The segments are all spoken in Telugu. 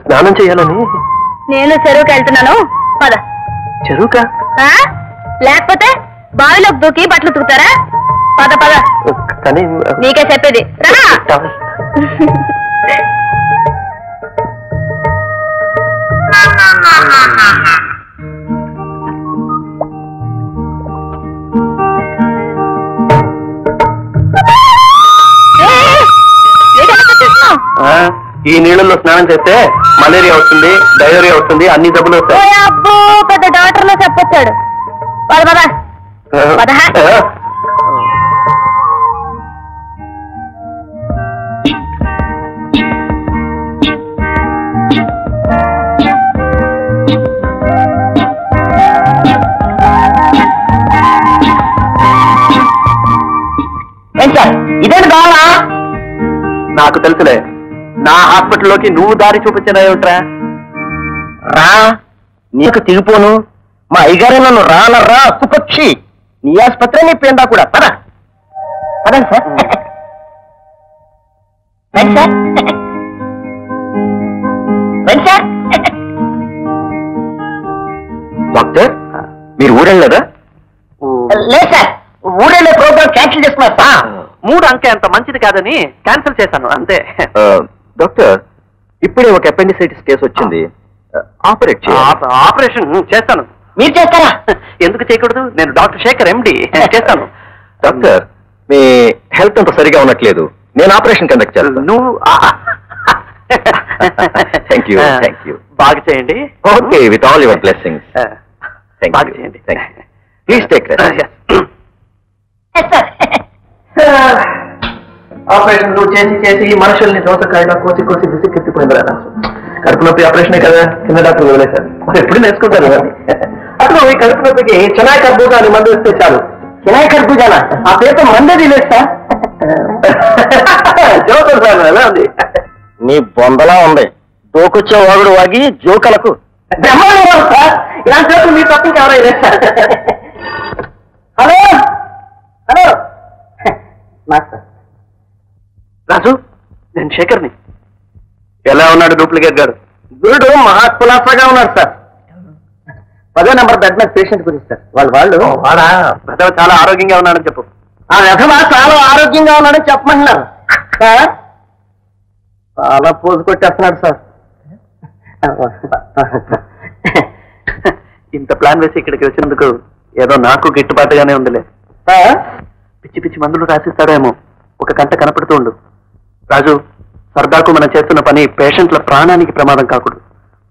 స్నానం చేయాలని నేను చెరువుకి వెళ్తున్నాను. పద. చెరువుకా? లేకపోతే బావిలోకి దూకి బట్టలు తుకుతారా? పద పద. కానీ నీకే చెప్పేది రా. ఈ నీళ్ళల్లో స్నానం చేస్తే మలేరియా వస్తుంది, డయేరియా వస్తుంది, అన్ని జబ్బులు వస్తాయి. అబ్బో పెద్ద డాక్టర్ లో చెప్పొచ్చాడు. పద పద పద. ఇదేంటి కావాలా? నాకు తెలుసులే, నా హాస్పిటల్లోకి నువ్వు దారి చూపించలేవుట్రా? రా, నీకు తిరిగిపోను. మా అయ్యగారే నన్ను రానర్రా సుపక్షి. నీ ఆసుపత్రి నీ పేందా కూడా. పద పదండి సార్. రండి సార్, రండి సార్. డాక్టర్, మీరు ఊరెళ్ళలేదా? లేదు సార్, ఊరెళ్ళే ప్రోగ్రామ్ క్యాన్సిల్ చేస్తున్నారు సార్. 3 అంకె అంత మంచిది కాదని క్యాన్సిల్ చేశాను అంతే. డాక్టర్, ఇప్పుడే ఒక అపెండిసైటిస్ కేసు వచ్చింది. ఆపరేషన్ చేస్తాను. మీరు చేస్తారా? ఎందుకు చేయకూడదు? నేను డాక్టర్ శేఖర్, ఎండి. చేస్తాను. డాక్టర్, మీ హెల్త్ అంత సరిగా ఉండట్లేదు. నేను ఆపరేషన్ కండక్ట్ చేస్తాను. నువ్వు థ్యాంక్ యూ, థ్యాంక్ యూ. బాగా చేయండి. Okay, with all your blessings. బాగా చేయండి. Please take rest. ఆపరేషన్ నువ్వు చేసి చేసి మనుషుల్ని దోసకాయగా కోసి కోసి విసిక్కెత్తిపోయిందిరా. కడుపు నొప్పి ఆపరేషనే కదా, చిన్న డాక్టర్ వదిలేశారు. ఎప్పుడు నేర్చుకుంటాను కానీ అసలు ఈ కడుపు నొప్పికి చెనాయి కర్బూజా అని మందు ఇస్తే చాలు. చెనాయి కర్బూజానా? ఆ పేరు మందే తినేస్తా. జోకులు సార్ ఎలా ఉంది? నీ బొందలా ఉంది. దోకొచ్చే వాగుడు వాగి జోకలకు సార్. ఇలాంటి జోకులు మీ తప్ప ఎవరైనా వేస్తారు. Hello hello master. రాజు, నేను శేఖర్ని. ఎలా ఉన్నాడు డూప్లికేట్ గారు? గురుడు మహాకులాసగా ఉన్నాడు సార్. 10వ నెంబర్ బెడ్ మీద పేషెంట్ గురించి సార్. వాళ్ళు వాడా వెధవ చాలా ఆరోగ్యంగా ఉన్నాడని చెప్పు. ఆ వెధవ చాలా ఆరోగ్యంగా ఉన్నాడని చెప్పమంటున్నారు సార్. చాలా పోజు కొట్టేస్తున్నాడు సార్. ఇంత ప్లాన్ వేసి ఇక్కడికి వచ్చినందుకు ఏదో నాకు గిట్టుబాటుగానే ఉందిలే. పిచ్చి పిచ్చి మందులు రాసిస్తాడేమో. ఒక గంట కనపడుతూ ఉండు. రాజు, సరదాకు మనం చేస్తున్న పని పేషెంట్ల ప్రాణానికి ప్రమాదం కాకూడదు.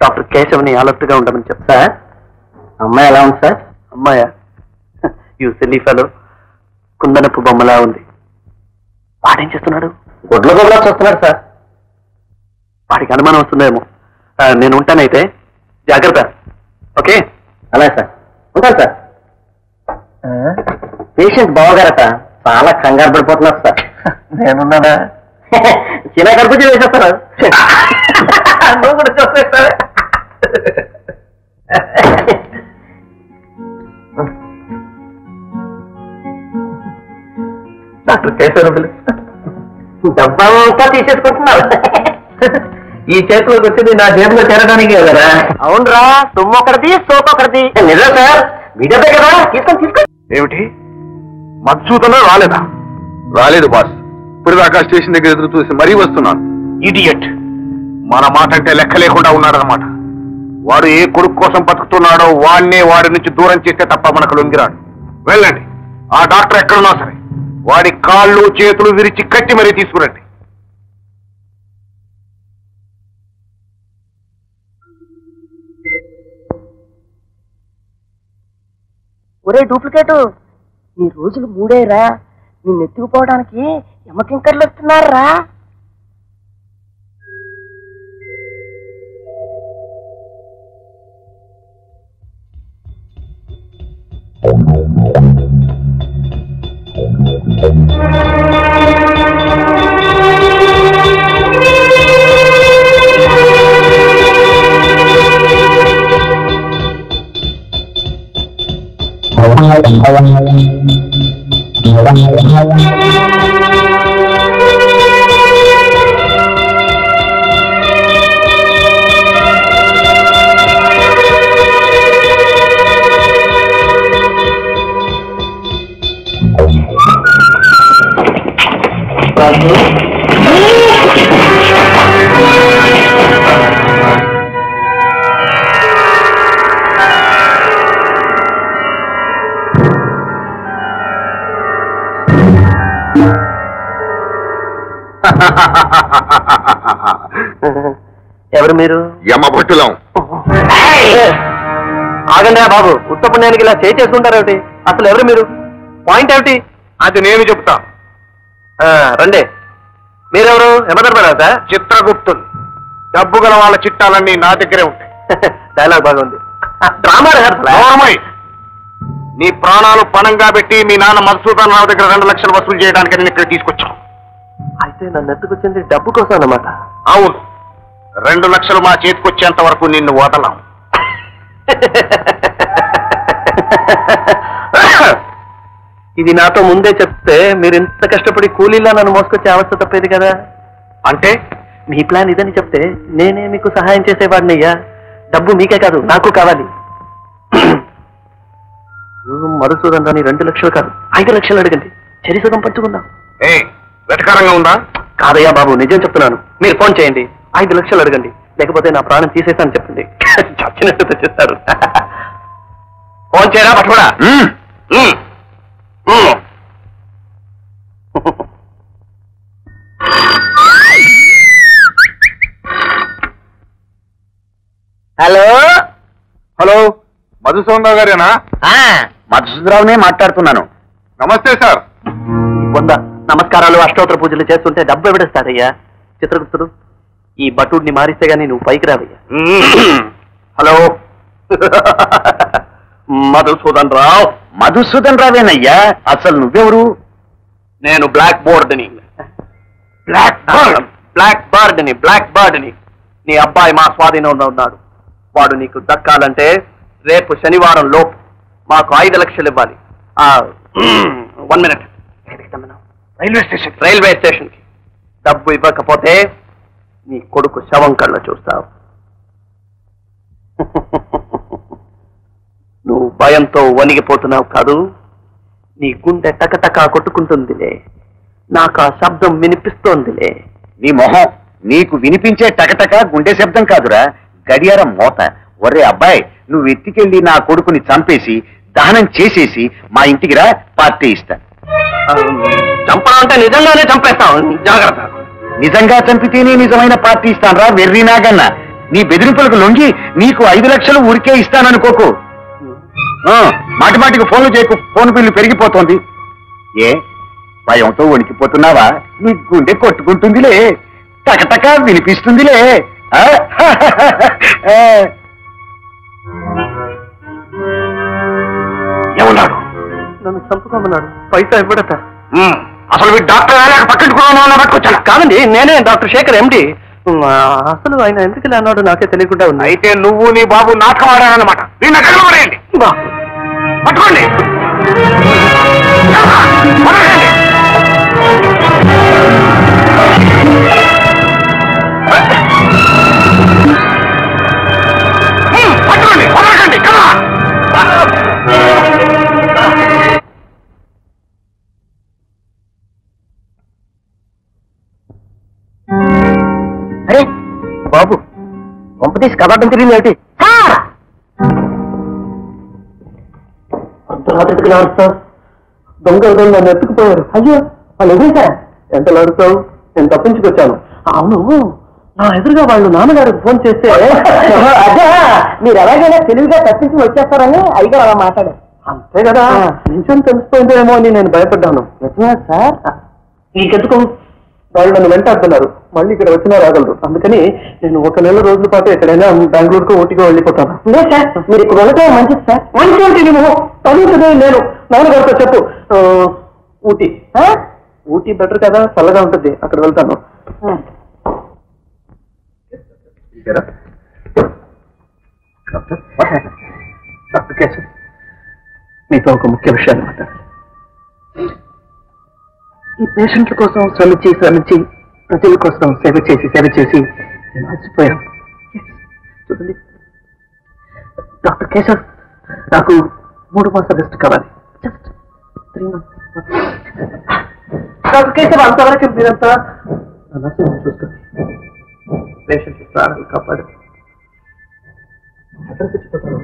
డాక్టర్ కేశవ్ని అలర్ట్ గా ఉండమని చెప్తా. అమ్మాయి ఎలా ఉంది సార్? అమ్మాయా? యూ సిల్లీ ఫెలో, కుందనపు బొమ్మలా ఉంది. వాడేం చేస్తున్నాడు? గొడ్ల గొడ్లా చూస్తున్నాడు సార్. వాడికి అనుమానం వస్తుందేమో. నేను ఉంటానైతే, జాగ్రత్త. ఓకే? అలాగే సార్, ఉంటాను సార్. పేషెంట్ బావగారట చాలా కంగారు పడిపోతున్నారు సార్. నేనున్నానా? చిన్న కర్బూజ వేసేస్తాను. నువ్వు కూడా చూస్తా. డాక్టర్ కేశవ్ డబ్బా అంతా తీసేసుకుంటున్నావు. ఈ చేతిలోకి వచ్చింది నా జేబులో చేరడానికి కదరా? అవునరా, తుమ్ము ఒకటిది, సోపు ఒకటిది. నిజం సార్, మీ డబ్బే కదా, తీసుకొని తీసుకో. ఏమిటి, మధుసూదన రాలేదా? రాలేదు బాస్. ఇప్పుడు దాకా స్టేషన్ దగ్గర ఎదురు చూసి మరీ వస్తున్నాను. ఇడియట్, మన మాట అంటే లెక్క లేకుండా ఉన్నాడనమాట. వాడు ఏ కొడుకు కోసం బతుకుతున్నాడో వాడినే వాడి నుంచి దూరం చేస్తే తప్ప మనకు లొంగిరాడు. వెళ్ళండి, ఆ డాక్టర్ ఎక్కడున్నా సరే వాడి కాళ్ళు చేతులు విరిచి కట్టి మరీ తీసుకురండి. ఒరే డూప్లికేటు, నీ రోజులు 3రా. నిన్ను ఎత్తుకుపోవడానికి యమకింకర్లు వస్తున్నారా? ఎవరు మీరు? యమభట్టులం. ఆగండి బాబు, ఉత్తపుణ్యానికి ఇలా చేసుకుంటారు ఏమిటి? అసలు ఎవరు మీరు? పాయింట్ ఏమిటి? అది నేను చెప్తా. రండి. మీరెవరు? యమధర్మరాజా? చిత్రగుప్తులు. డబ్బు గల వాళ్ళ చిట్టాలన్నీ నా దగ్గరే ఉంటాయి. డైలాగ్ బాగుంది. Drama rehearsal. నీ ప్రాణాలు పణంగా పెట్టి మీ నాన్న మధుసూదన్ రావు దగ్గర 2 లక్షలు వసూలు చేయడానికి నేను ఇక్కడ తీసుకొచ్చాను. అయితే నన్ను ఎత్తుకొచ్చింది డబ్బు కోసం అన్నమాట? అవును. 2 లక్షలు మా చేతికొచ్చేంత వరకు నిన్ను వదలం. ఇది నాతో ముందే చెప్తే మీరు ఇంత కష్టపడి కూలీలా నన్ను మోసుకొచ్చే అవస్థ తప్పేది కదా. అంటే మీ ప్లాన్ ఇదని చెప్తే నేనే మీకు సహాయం చేసేవాడిని అయ్యా. డబ్బు మీకే కాదు, నాకు కావాలి. మధుసూదన్ రాని 2 లక్షలు కాదు, 5 లక్షలు అడగండి. చెరిసగం పంచుకుందాం. వెటకారంగా ఉందా? కాదయ్యా బాబు, నిజం చెప్తున్నాను. మీరు ఫోన్ చేయండి, 5 లక్షలు అడగండి. లేకపోతే నా ప్రాణం తీసేస్తాను చెప్పండి. చచ్చినట్టు తెచ్చిస్తారు. ఫోన్ చేయరా పట్టుకోడా? హలో హలో, మధుసూదన్ గారేనా? మధుసూదరావునే మాట్లాడుతున్నాను. నమస్తే సార్. నమస్కారాలు, అష్టోత్తర పూజలు చేస్తుంటే డబ్బు ఎవడిస్తాడయ్యా? చిత్రగుప్తుడు, ఈ భటుడిని మారిస్తే గానీ నువ్వు పైకి రావయ్యా. హలో, మధుసూదన్ రావు. మధుసూదన్ రావేనయ్యా. అసలు నువ్వెవరు? నేను బ్లాక్ బోర్డ్ని. బ్లాక్ బర్డ్ని. నీ అబ్బాయి మా స్వాధీనంలో ఉన్నాడు. వాడు నీకు దక్కాలంటే రేపు శనివారం లోపు మాకు 5 లక్షలు ఇవ్వాలి. 1 మినిట్. రైల్వే స్టేషన్ కి. డబ్బు ఇవ్వకపోతే నీ కొడుకు శవం కళ్ళ చూస్తావు. నువ్వు భయంతో వణిగిపోతున్నావు కాదు, నీ గుండె టకటకా కొట్టుకుంటుందిలే. నాకు ఆ శబ్దం వినిపిస్తోందిలే. నీ మొహం, నీకు వినిపించే టకటక గుండె శబ్దం కాదురా, గడియారం మోత. ఒరే అబ్బాయి, నువ్వు ఎత్తికెళ్ళి నా కొడుకుని చంపేసి దహనం చేసేసి మా ఇంటికి రా, పార్టీ ఇస్తా. చంపడం అంటే నిజంగానే చంపేస్తావు, జాగ్రత్త. నిజంగా చంపితేనే నిజమైన పార్టీ ఇస్తానరా వెర్రి నాగన్న. నీ బెదిరింపులకు లొంగి నీకు 5 లక్షలు ఊరికే ఇస్తాననుకోకు. మాటి మాటికి ఫోన్లు చేయకు, ఫోన్ బిల్లు పెరిగిపోతోంది. ఏ భయంతో వణికిపోతున్నావా? నీ గుండె కొట్టుకుంటుందిలే, టకటక వినిపిస్తుందిలే. ఏమన్నాడు? నన్ను చంపుకోమన్నాడు. పైసా ఇవ్వడట. అసలు మీరు డాక్టర్ పట్టుకుంటున్నాను. కాదండి, నేనే డాక్టర్ శేఖర్, ఎండి. అసలు ఆయన ఎందుకు ఇలా అన్నాడు నాకే తెలియకుండా ఉంది. అయితే నువ్వు నీ బాబు నాటకం ఆడారన్నమాట. నిన్న కలవరేయండి, పట్టుకోండి. పట్టుకోండి, వదలకండి. అరే బాబు, పంపతీసి కబాటం తిరిగింది ఏమిటి? అర్ధరాత్రికి లాడుతావు, దొంగలు నన్ను ఎత్తుకుపోయారు. అయ్యో, వాళ్ళు ఎదురుసారా? ఎంత లాడుతావు? నేను తప్పించుకొచ్చాను. అవును, నా ఎదురుగా వాళ్ళు నాన్నగారికి ఫోన్ చేస్తే అదే మీరు ఎలాగైనా తెలివిగా తప్పించి వచ్చేస్తారని అయ్యగారు అలా మాట్లాడారు. అంతే కదా, నిజం తెలిసిపోయిందేమో అని నేను భయపడ్డాను. సార్ నీకెందుకు? వాళ్ళు నన్ను వెంటాడుతున్నారు, మళ్ళీ ఇక్కడ వచ్చినా రాగలరు. అందుకని నేను 1 నెల రోజుల పాటు ఎక్కడైనా బెంగళూరుకు ఓటిగా వెళ్ళిపోతాను. సార్ మీరు ఇక్కడ ఉండటం మంచిది సార్. మంచి నేను చదువుతుంది నేను నవ్వులు కొడుకో చెప్పు. ఊటీ. ఊటీ బెటర్ కదా, చల్లగా ఉంటుంది, అక్కడ వెళ్తాను. డాక్టర్ కేశవ్, మీతో ఒక ముఖ్య విషయాన్ని మాట్లాడాలి. ఈ పేషెంట్ల కోసం శ్రమించి ప్రజల కోసం సేవ చేసి నేను అలసిపోయాను. చూడండి డాక్టర్ కేశవ్, నాకు 3 మాసాల రెస్ట్ కావాలి. Just 3 months. డాక్టర్ కేశవ్, అంతవరకు మీరంతా నా నర్సింగ్ చూసుకోండి. పేషెంట్ ప్రాణాలు కాపాడు. అడ్రస్ ఇచ్చిపోతాను,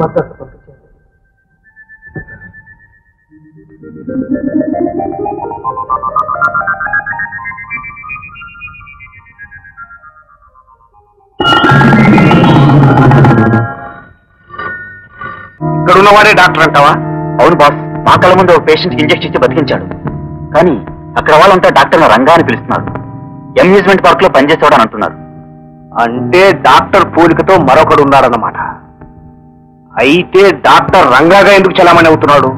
మాట్లాడుతూ పంపించండి. ఇక్కడున్నవాడే డాక్టర్ అంటావా? అవును బాస్, మా కళ్ళ ముందు ఒక పేషెంట్ ఇంజెక్షన్ ఇచ్చి బతికించాడు. కానీ అక్కడ వాళ్ళంతా డాక్టర్ రంగా అని పిలుస్తున్నారు. అమ్యూజ్మెంట్ పార్క్ లో పనిచేసేవాడు అని అంటున్నారు. అంటే డాక్టర్ పోలికతో మరొకడు ఉన్నాడన్నమాట. అయితే డాక్టర్ రంగాగా ఎందుకు చలామణి అవుతున్నాడు?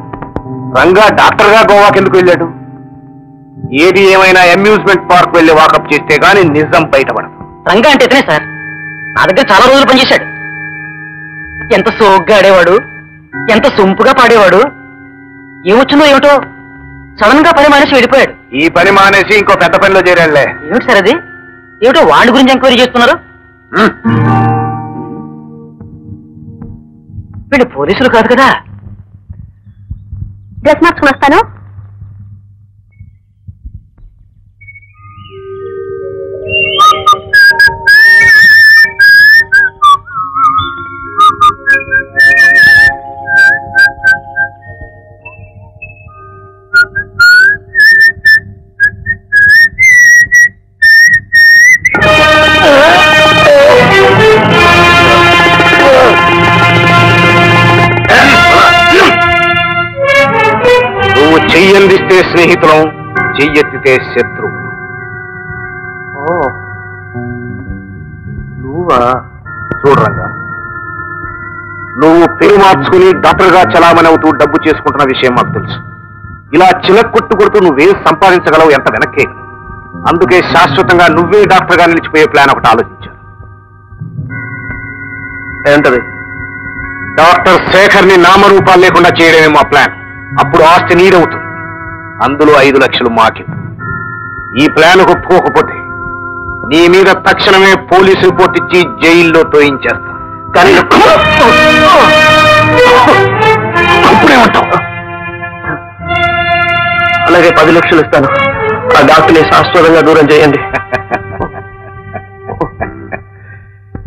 రంగా డాక్టర్ గా గోవాకి ఎందుకు వెళ్ళాడు? ఏది ఏమైనా అమ్యూజ్మెంట్ పార్క్ వెళ్ళి వాకప్ చేస్తే గానీ నిజం బయటపడదు. రంగా అంటే ఇతనే సార్, నా దగ్గర చాలా రోజులు పనిచేశాడు. ఎంత సోగ్గా ఆడేవాడు, ఎంత సొంపుగా పాడేవాడు. ఏమొచ్చిందో ఏమిటో సడన్ గా పని మానేసి వెళ్ళిపోయాడు. ఈ పని మానేసి ఇంకో పెద్ద పనిలో చేరాళ్లే. ఏమిటి సార్ అది? ఏమిటో వాళ్ళ గురించి ఎంక్వైరీ చేస్తున్నారు. వీళ్ళు పోలీసులు కాదు కదా. డ్రెస్ మార్చుకుని వస్తాను. చెయ్యందిస్తే స్నేహితులం, చెయ్యెత్తితే శత్రువు. నువ్వా? చూడరంగా, నువ్వు పేరు మార్చుకుని డాక్టర్ గా చలామణి అవుతూ డబ్బు చేసుకుంటున్న విషయం మాకు తెలుసు. ఇలా చిలక్కొట్టు కొడుతూ నువ్వేం సంపాదించగలవు, ఎంత వెనక్కే. అందుకే శాశ్వతంగా నువ్వే డాక్టర్ గా నిలిచిపోయే ప్లాన్ ఒకటి ఆలోచించాను. ఏంటది? డాక్టర్ శేఖర్ ని నామరూపాలు లేకుండా చేయడమే మా ప్లాన్. అప్పుడు ఆస్తి నీడవుతుంది, అందులో 5 లక్షలు మాకి. ఈ ప్లాన్ ఒప్పుకోకపోతే నీ మీద తక్షణమే పోలీసు రిపోర్ట్ ఇచ్చి జైల్లో తోయించేస్తా. కానీ అప్పుడే ఉంటావు. అలాగే 10 లక్షలు ఇస్తాను. ఆ డాక్టర్ని శాశ్వతంగా దూరం చేయండి.